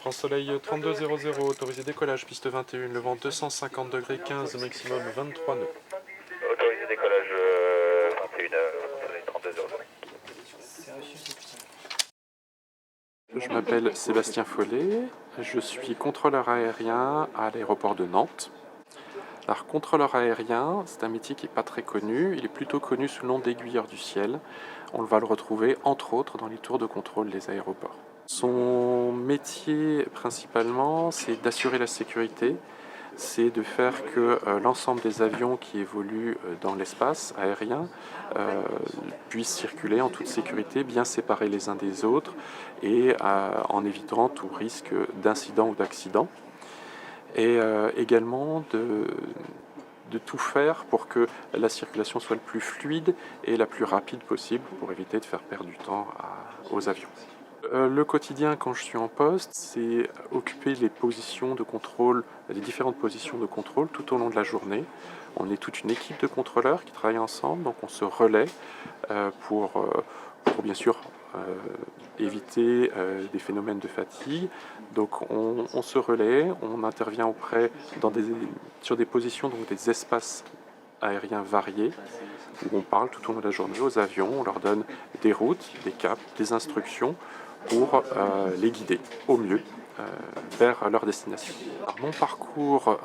France Soleil 3200, autorisé décollage, piste 21, le vent 250 degrés 15, maximum 23 nœuds. Autorisé décollage 21, Soleil 3200. Je m'appelle Sébastien Follet, je suis contrôleur aérien à l'aéroport de Nantes. Alors, contrôleur aérien, c'est un métier qui n'est pas très connu, il est plutôt connu sous le nom d'aiguilleur du ciel. On va le retrouver entre autres dans les tours de contrôle des aéroports. Son métier principalement, c'est d'assurer la sécurité, c'est de faire que l'ensemble des avions qui évoluent dans l'espace aérien puissent circuler en toute sécurité, bien séparés les uns des autres et en évitant tout risque d'incident ou d'accident. Et également de tout faire pour que la circulation soit le plus fluide et la plus rapide possible pour éviter de faire perdre du temps aux avions. Le quotidien quand je suis en poste, c'est occuper les positions de contrôle, les différentes positions de contrôle tout au long de la journée. On est toute une équipe de contrôleurs qui travaillent ensemble, donc on se relaie pour bien sûr éviter des phénomènes de fatigue. Donc on se relaie, on intervient sur des positions, donc des espaces aériens variés, où on parle tout au long de la journée aux avions, on leur donne des routes, des caps, des instructions pour les guider au mieux vers leur destination. Alors, mon parcours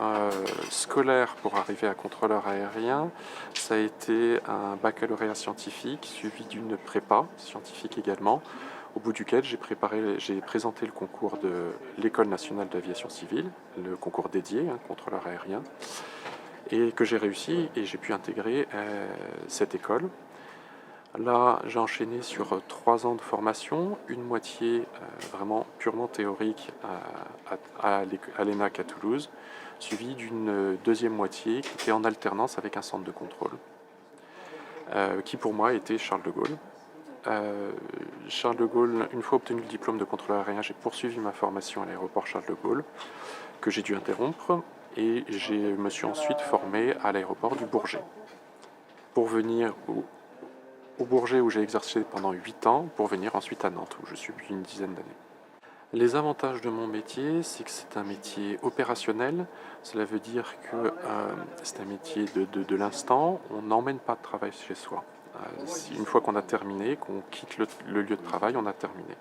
scolaire pour arriver à contrôleur aérien, ça a été un baccalauréat scientifique suivi d'une prépa scientifique également, au bout duquel j'ai présenté le concours de l'École nationale d'aviation civile, le concours dédié, contrôleur aérien, et que j'ai réussi et j'ai pu intégrer cette école. Là, j'ai enchaîné sur 3 ans de formation, une moitié vraiment purement théorique à l'ENAC à Toulouse, suivie d'une deuxième moitié qui était en alternance avec un centre de contrôle, qui pour moi était Charles de Gaulle. Charles de Gaulle, une fois obtenu le diplôme de contrôleur aérien, j'ai poursuivi ma formation à l'aéroport Charles de Gaulle, que j'ai dû interrompre, et je me suis ensuite formé à l'aéroport du Bourget, pour venir au Bourget où j'ai exercé pendant 8 ans, pour venir ensuite à Nantes, où je suis depuis une dizaine d'années. Les avantages de mon métier, c'est que c'est un métier opérationnel. Cela veut dire que c'est un métier de l'instant. On n'emmène pas de travail chez soi. Une fois qu'on a terminé, qu'on quitte le lieu de travail, on a terminé.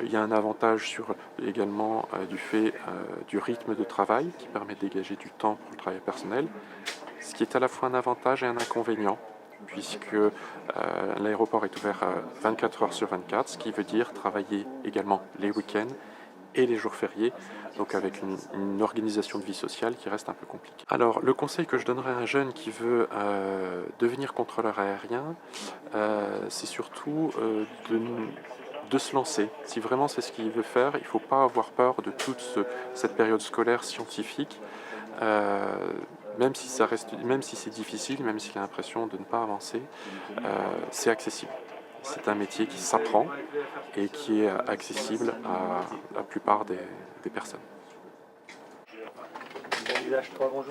Il y a un avantage également du fait du rythme de travail qui permet de dégager du temps pour le travail personnel, ce qui est à la fois un avantage et un inconvénient, puisque l'aéroport est ouvert 24 heures sur 24, ce qui veut dire travailler également les week-ends et les jours fériés, donc avec une organisation de vie sociale qui reste un peu compliquée. Alors, le conseil que je donnerais à un jeune qui veut devenir contrôleur aérien, c'est surtout de se lancer. Si vraiment c'est ce qu'il veut faire, il ne faut pas avoir peur de toute cette période scolaire scientifique, même si c'est difficile, même s'il a l'impression de ne pas avancer, c'est accessible. C'est un métier qui s'apprend et qui est accessible à la plupart des personnes.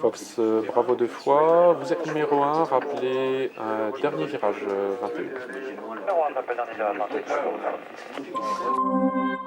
Fox Bravo 2 fois, vous êtes numéro 1, rappelez dernier virage 21. Numéro 1, rappel dernier virage 21.